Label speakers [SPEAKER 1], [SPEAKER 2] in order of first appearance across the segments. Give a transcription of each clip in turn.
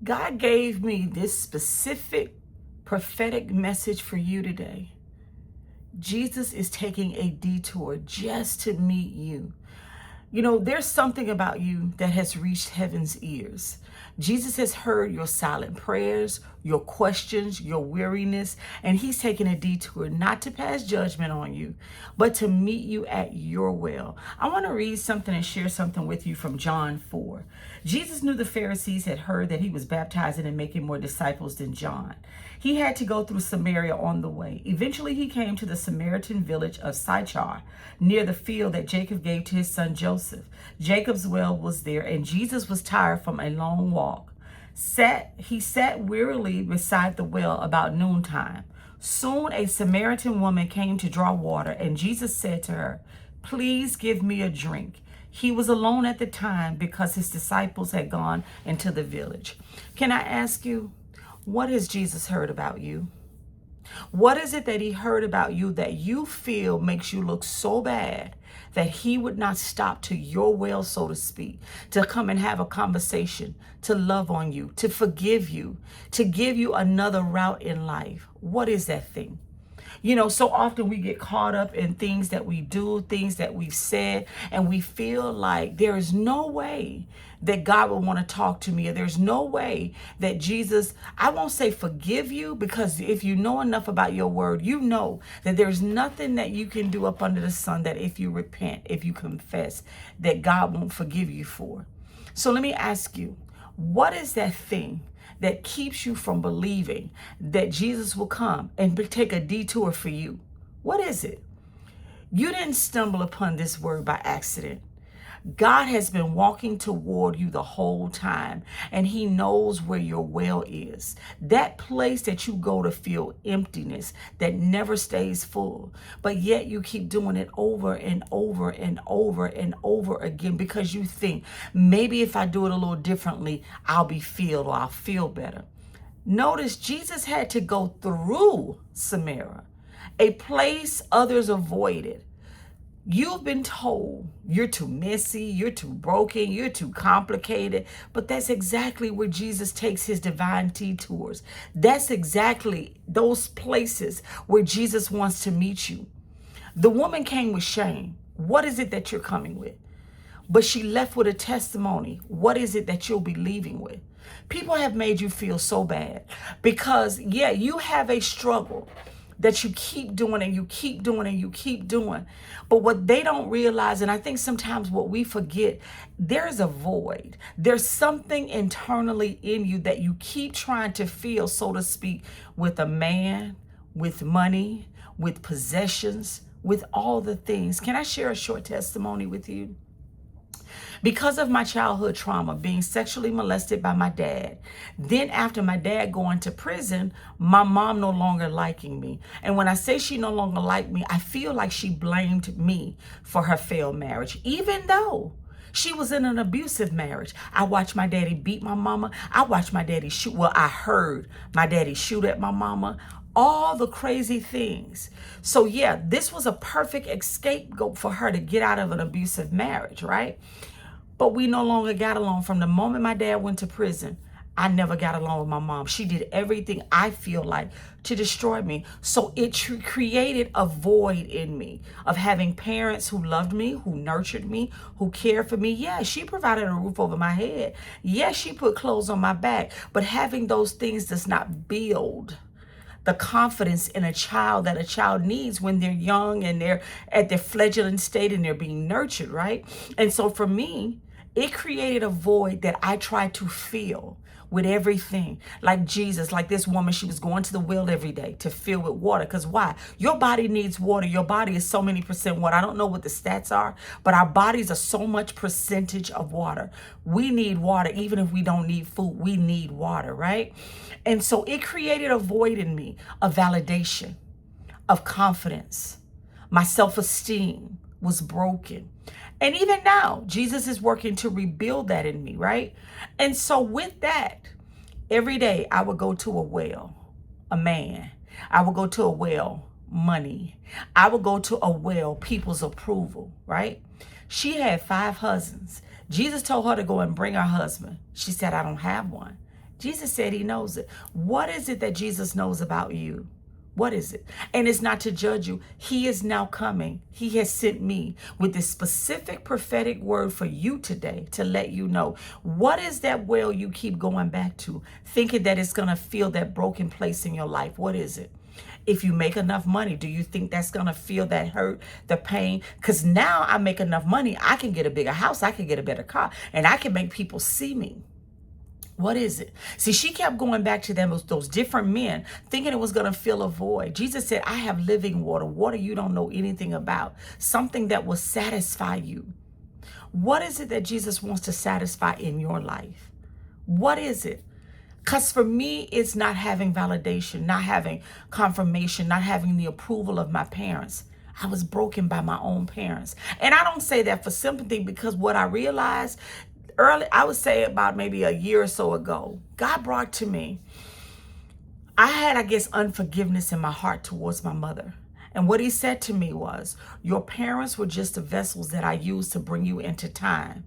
[SPEAKER 1] God gave me this specific prophetic message for you today. Jesus is taking a detour just to meet you. You know, there's something about you that has reached heaven's ears. Jesus has heard your silent prayers, your questions, your weariness, and he's taking a detour not to pass judgment on you, but to meet you at your will. I want to read something and share something with you from John 4. Jesus knew the Pharisees had heard that he was baptizing and making more disciples than John. He had to go through Samaria on the way. Eventually, he came to the Samaritan village of Sychar, near the field that Jacob gave to his son Joseph. Jacob's well was there, and Jesus was tired from a long walk. He sat wearily beside the well about noontime. Soon a Samaritan woman came to draw water, and Jesus said to her, "Please give me a drink." He was alone at the time because his disciples had gone into the village. Can I ask you, what has Jesus heard about you? What is it that he heard about you that you feel makes you look so bad that he would not stop to your well, so to speak, to come and have a conversation, to love on you, to forgive you, to give you another route in life? What is that thing? You know, so often we get caught up in things that we do, things that we've said, and we feel like there is no way that God will want to talk to me, or there's no way that Jesus, I won't say forgive you, because if you know enough about your word, you know that there's nothing that you can do up under the sun that if you repent, if you confess, that God won't forgive you for. So let me ask you, what is that thing that keeps you from believing that Jesus will come and take a detour for you? What is it? You didn't stumble upon this word by accident. God has been walking toward you the whole time, and he knows where your well is. That place that you go to feel emptiness, that never stays full, but yet you keep doing it over and over and over and over again because you think, maybe if I do it a little differently, I'll be filled, or I'll feel better. Notice Jesus had to go through Samaria, a place others avoided. You've been told you're too messy, you're too broken, you're too complicated, but that's exactly where Jesus takes his divine detours. That's exactly those places where Jesus wants to meet you. The woman came with shame. What is it that you're coming with? But she left with a testimony. What is it that you'll be leaving with? People have made you feel so bad because, yeah, you have a struggle that you keep doing and you keep doing and you keep doing. But what they don't realize, and I think sometimes what we forget, there's a void. There's something internally in you that you keep trying to fill, so to speak, with a man, with money, with possessions, with all the things. Can I share a short testimony with you? Because of my childhood trauma, being sexually molested by my dad, then after my dad going to prison, my mom no longer liking me. And when I say she no longer liked me, I feel like she blamed me for her failed marriage, even though she was in an abusive marriage. I watched my daddy beat my mama. I watched my daddy shoot. Well, I heard my daddy shoot at my mama. All the crazy things. So yeah, this was a perfect scapegoat for her to get out of an abusive marriage, right? But we no longer got along. From the moment my dad went to prison, I never got along with my mom. She did everything, I feel like, to destroy me. So it created a void in me of having parents who loved me, who nurtured me, who cared for me. Yeah, she provided a roof over my head. Yes, she put clothes on my back. But having those things does not build the confidence in a child that a child needs when they're young and they're at their fledgling state and they're being nurtured, right? And so for me, it created a void that I tried to fill with everything. Like Jesus, like this woman, she was going to the well every day to fill with water. Because why? Your body needs water. Your body is so many percent water. I don't know what the stats are, but our bodies are so much percentage of water. We need water. Even if we don't need food, we need water, right? And so it created a void in me of validation, of confidence. My self-esteem was broken. And even now, Jesus is working to rebuild that in me, right? And so with that, every day I would go to a well, a man. I would go to a well, money. I would go to a well, people's approval, right? She had 5 husbands. Jesus told her to go and bring her husband. She said, I don't have one. Jesus said he knows it. What is it that Jesus knows about you? What is it? And it's not to judge you. He is now coming. He has sent me with this specific prophetic word for you today to let you know, what is that well you keep going back to, thinking that it's going to fill that broken place in your life? What is it? If you make enough money, do you think that's going to feel that hurt, the pain? Because now I make enough money, I can get a bigger house, I can get a better car, and I can make people see me. What is it? See, she kept going back to them, those different men, thinking it was going to fill a void. Jesus said, I have living water, water you don't know anything about, something that will satisfy you. What is it that Jesus wants to satisfy in your life? What is it? Because for me, it's not having validation, not having confirmation, not having the approval of my parents. I was broken by my own parents. And I don't say that for sympathy, because what I realized early, I would say about maybe a year or so ago, God brought to me, I had, I guess, unforgiveness in my heart towards my mother. And what he said to me was, your parents were just the vessels that I used to bring you into time.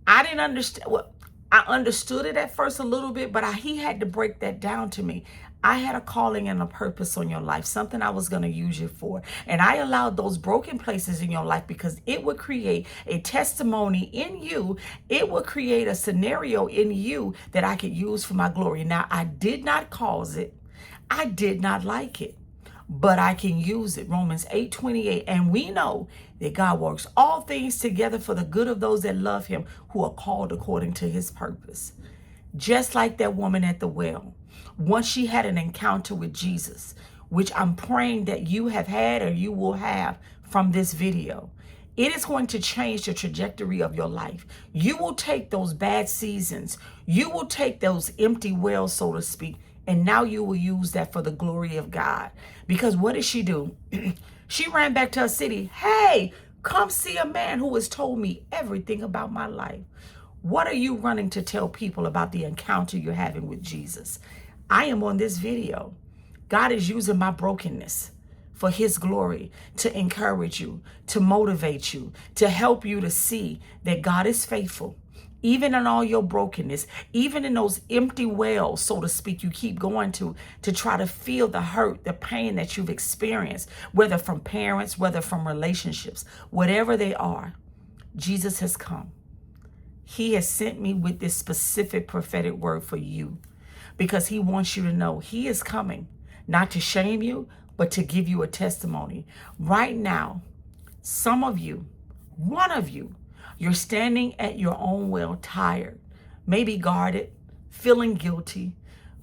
[SPEAKER 1] I didn't understand. Well, I understood it at first a little bit, but he had to break that down to me. I had a calling and a purpose on your life, something I was going to use you for. And I allowed those broken places in your life because it would create a testimony in you. It would create a scenario in you that I could use for my glory. Now, I did not cause it. I did not like it, but I can use it. Romans 8:28. And we know that God works all things together for the good of those that love him, who are called according to his purpose. Just like that woman at the well, once she had an encounter with Jesus, which I'm praying that you have had or you will have from this video, it is going to change the trajectory of your life. You will take those bad seasons, you will take those empty wells, so to speak, and now you will use that for the glory of God. Because what did she do? She ran back to her city. Hey, come see a man who has told me everything about my life. What are you running to tell people about the encounter you're having with Jesus? I am on this video. God is using my brokenness for his glory to encourage you, to motivate you, to help you to see that God is faithful. Even in all your brokenness, even in those empty wells, so to speak, you keep going to try to feel the hurt, the pain that you've experienced, whether from parents, whether from relationships, whatever they are, Jesus has come. He has sent me with this specific prophetic word for you because he wants you to know he is coming, not to shame you, but to give you a testimony. Right now, some of you, one of you, you're standing at your own well, tired, maybe guarded, feeling guilty.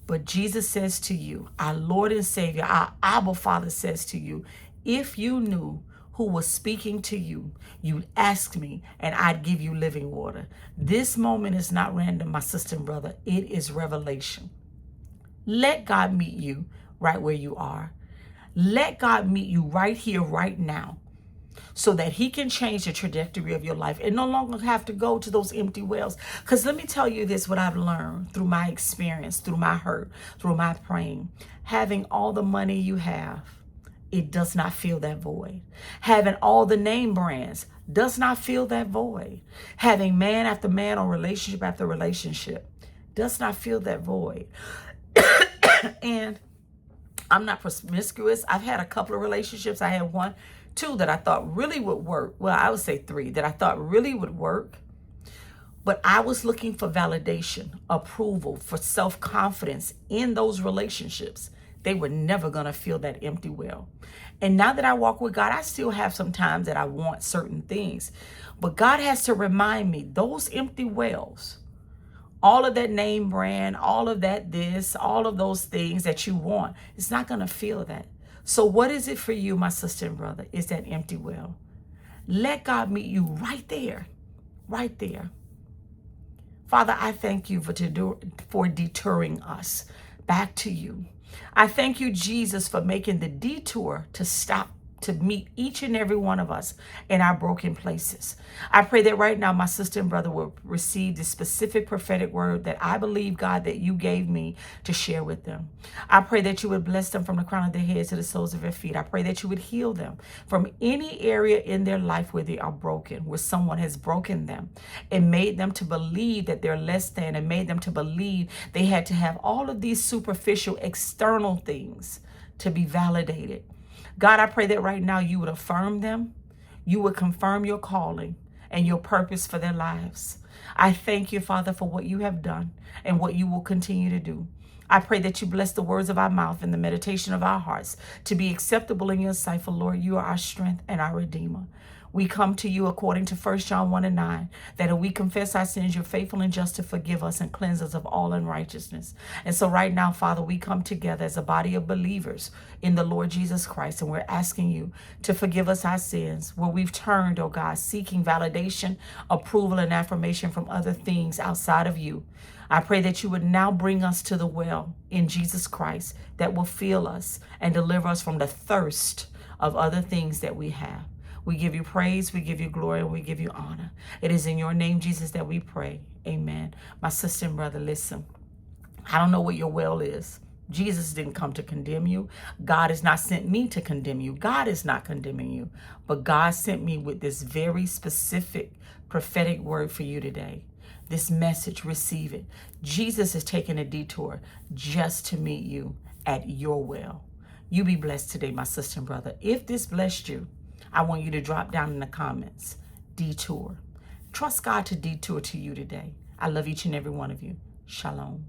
[SPEAKER 1] But Jesus says to you, our Lord and Savior, our Abba Father says to you, if you knew who was speaking to you, you'd ask me and I'd give you living water. This moment is not random, my sister and brother. It is revelation. Let God meet you right where you are. Let God meet you right here, right now, so that he can change the trajectory of your life and no longer have to go to those empty wells. Because let me tell you this, what I've learned through my experience, through my hurt, through my praying. Having all the money you have, it does not fill that void. Having all the name brands does not fill that void. Having man after man or relationship after relationship does not fill that void. And I'm not promiscuous. I've had a couple of relationships. I had two that I thought really would work. Well, I would say three that I thought really would work. But I was looking for validation, approval, for self-confidence in those relationships. They were never going to fill that empty well. And now that I walk with God, I still have some times that I want certain things. But God has to remind me, those empty wells, all of that name brand, all of that this, all of those things that you want, it's not going to fill that. So what is it for you, my sister and brother? Is that empty well. Let God meet you right there, right there. Father, I thank you for deterring us back to you. I thank you, Jesus, for making the detour to stop to meet each and every one of us in our broken places. I pray that right now my sister and brother will receive the specific prophetic word that I believe, God, that you gave me to share with them. I pray that you would bless them from the crown of their heads to the soles of their feet. I pray that you would heal them from any area in their life where they are broken, where someone has broken them and made them to believe that they're less than, and made them to believe they had to have all of these superficial external things to be validated. God, I pray that right now you would affirm them, you would confirm your calling and your purpose for their lives. I thank you, Father, for what you have done and what you will continue to do. I pray that you bless the words of our mouth and the meditation of our hearts to be acceptable in your sight, for Lord, you are our strength and our Redeemer. We come to you according to 1 John 1:9, that if we confess our sins, you're faithful and just to forgive us and cleanse us of all unrighteousness. And so right now, Father, we come together as a body of believers in the Lord Jesus Christ, and we're asking you to forgive us our sins where we've turned, oh God, seeking validation, approval, and affirmation from other things outside of you. I pray that you would now bring us to the well in Jesus Christ that will fill us and deliver us from the thirst of other things that we have. We give you praise, we give you glory, and we give you honor. It is in your name, Jesus, that we pray. Amen. My sister and brother, listen. I don't know what your well is. Jesus didn't come to condemn you. God has not sent me to condemn you. God is not condemning you. But God sent me with this very specific prophetic word for you today. This message, receive it. Jesus is taking a detour just to meet you at your well. You be blessed today, my sister and brother. If this blessed you, I want you to drop down in the comments, detour. Trust God to detour to you today. I love each and every one of you. Shalom.